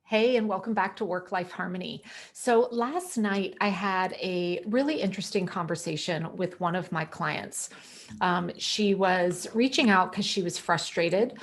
Hey, and welcome back to Work Life Harmony. So, last night I had a really interesting conversation with one of my clients. She was reaching out because she was frustrated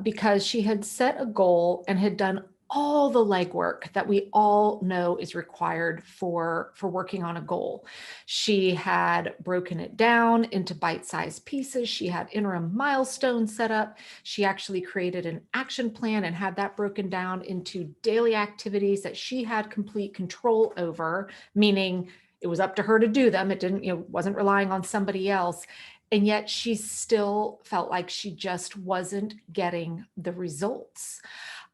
because she had set a goal and had done all the legwork that we all know is required for working on a goal. She had broken it down into bite-sized pieces. She had interim milestones set up. She actually created an action plan and had that broken down into daily activities that she had complete control over, meaning it was up to her to do them. It didn't, wasn't relying on somebody else. And yet she still felt like she just wasn't getting the results.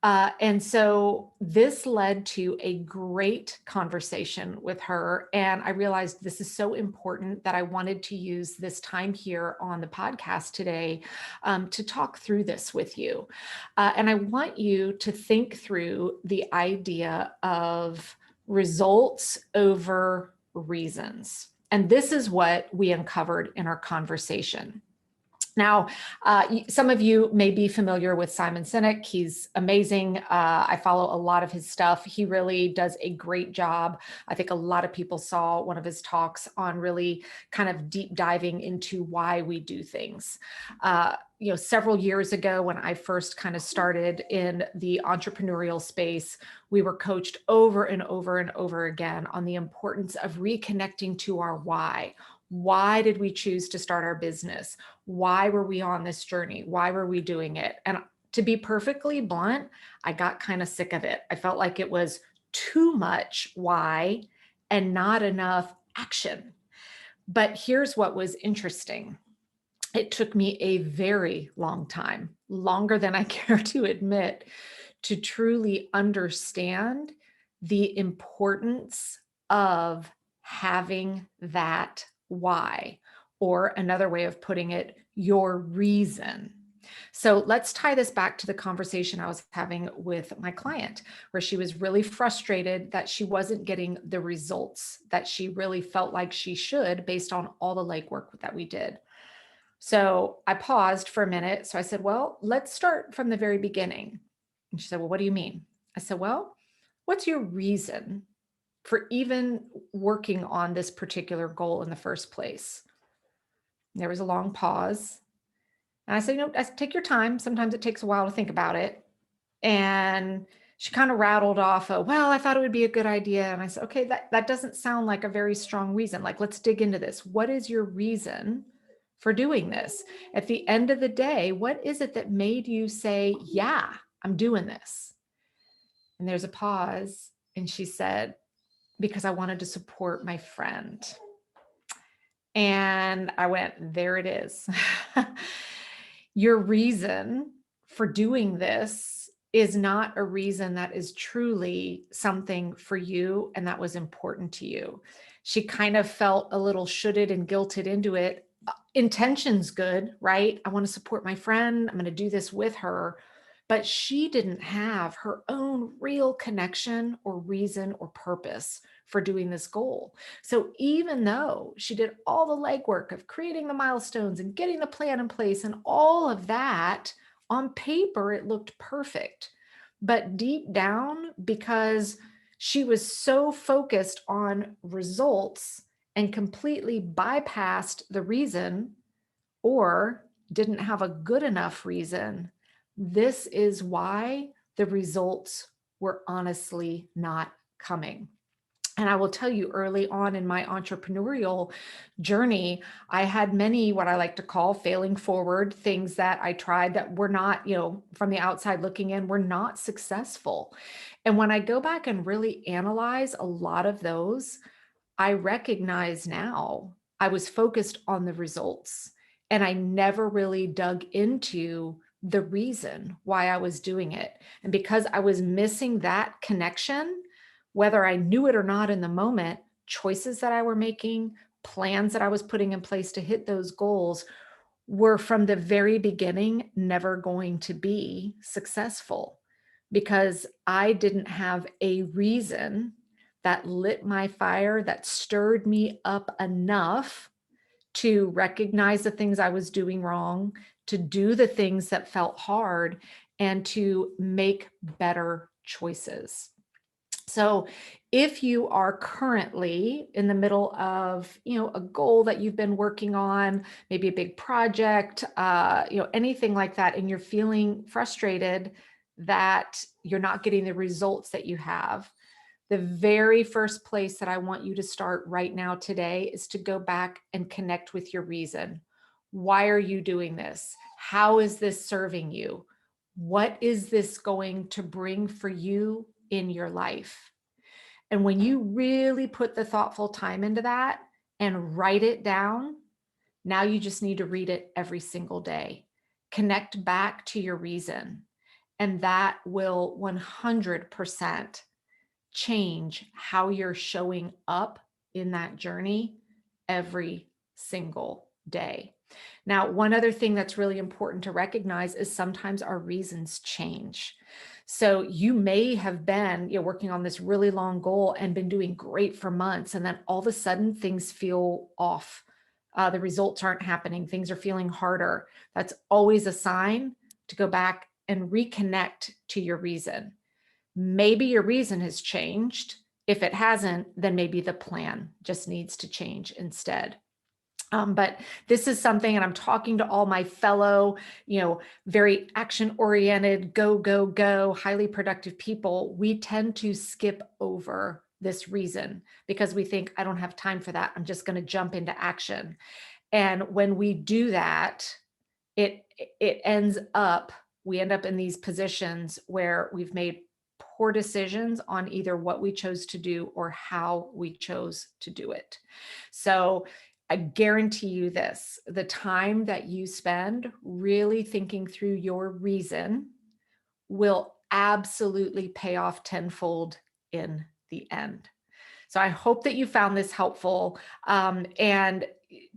And so this led to a great conversation with her. And I realized this is so important that I wanted to use this time here on the podcast today to talk through this with you. And I want you to think through the idea of results over reasons. And this is what we uncovered in our conversation. Now, some of you may be familiar with Simon Sinek. He's amazing. I follow a lot of his stuff. He really does a great job. I think a lot of people saw one of his talks on really kind of deep diving into why we do things. Several years ago, when I first kind of started in the entrepreneurial space, we were coached over and over and over again on the importance of reconnecting to our why. Why did we choose to start our business? Why were we on this journey? Why were we doing it? And to be perfectly blunt, I got kind of sick of it. I felt like it was too much why and not enough action. But here's what was interesting. It took me a very long time, longer than I care to admit, to truly understand the importance of having that why, or another way of putting it, your reason. So let's tie this back to the conversation I was having with my client, where she was really frustrated that she wasn't getting the results that she really felt like she should based on all the legwork that we did. So I paused for a minute. So I said, well, let's start from the very beginning. And she said, well, what do you mean? I said, well, what's your reason for even working on this particular goal in the first place? There was a long pause. And I said, take your time. Sometimes it takes a while to think about it. And she kind of rattled off, well, I thought it would be a good idea. And I said, okay, that doesn't sound like a very strong reason. Like, let's dig into this. What is your reason for doing this? At the end of the day, what is it that made you say, yeah, I'm doing this? And there's a pause. And she said, because I wanted to support my friend. And I went, there it is. Your reason for doing this is not a reason that is truly something for you and that was important to you. She kind of felt a little shoulded and guilted into it. Intention's good, right? I want to support my friend. I'm going to do this with her. But she didn't have her own real connection or reason or purpose for doing this goal. So even though she did all the legwork of creating the milestones and getting the plan in place and all of that, on paper, it looked perfect. But deep down, because she was so focused on results and completely bypassed the reason or didn't have a good enough reason, this is why the results were honestly not coming. And I will tell you, early on in my entrepreneurial journey, I had many what I like to call failing forward things that I tried that were not, from the outside looking in, were not successful. And when I go back and really analyze a lot of those, I recognize now I was focused on the results and I never really dug into the reason why I was doing it. And because I was missing that connection, whether I knew it or not in the moment, choices that I were making, plans that I was putting in place to hit those goals were from the very beginning never going to be successful because I didn't have a reason that lit my fire, that stirred me up enough to recognize the things I was doing wrong, to do the things that felt hard, and to make better choices. So if you are currently in the middle of, a goal that you've been working on, maybe a big project, anything like that, and you're feeling frustrated that you're not getting the results that you have, the very first place that I want you to start right now today is to go back and connect with your reason. Why are you doing this? How is this serving you? What is this going to bring for you in your life? And when you really put the thoughtful time into that and write it down, now you just need to read it every single day. Connect back to your reason, and that will 100% change how you're showing up in that journey every single day. Now, one other thing that's really important to recognize is sometimes our reasons change. So you may have been, working on this really long goal and been doing great for months, and then all of a sudden things feel off. The results aren't happening. Things are feeling harder. That's always a sign to go back and reconnect to your reason. Maybe your reason has changed. If it hasn't, then maybe the plan just needs to change instead. But this is something, and I'm talking to all my fellow, very action oriented, go, go, go, highly productive people. We tend to skip over this reason because we think, I don't have time for that. I'm just going to jump into action. And when we do that, it we end up in these positions where we've made poor decisions on either what we chose to do or how we chose to do it. So I guarantee you this, the time that you spend really thinking through your reason will absolutely pay off tenfold in the end. So I hope that you found this helpful, and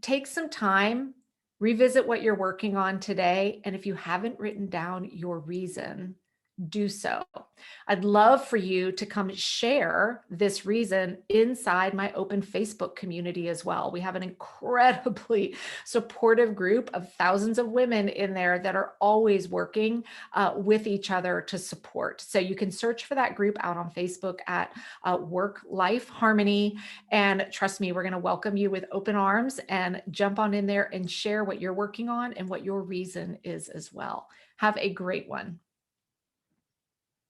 take some time, revisit what you're working on today. And if you haven't written down your reason, do so. I'd love for you to come share this reason inside my open Facebook community as well. We have an incredibly supportive group of thousands of women in there that are always working with each other to support. So you can search for that group out on Facebook at Work Life Harmony. And trust me, we're going to welcome you with open arms, and jump on in there and share what you're working on and what your reason is as well. Have a great one.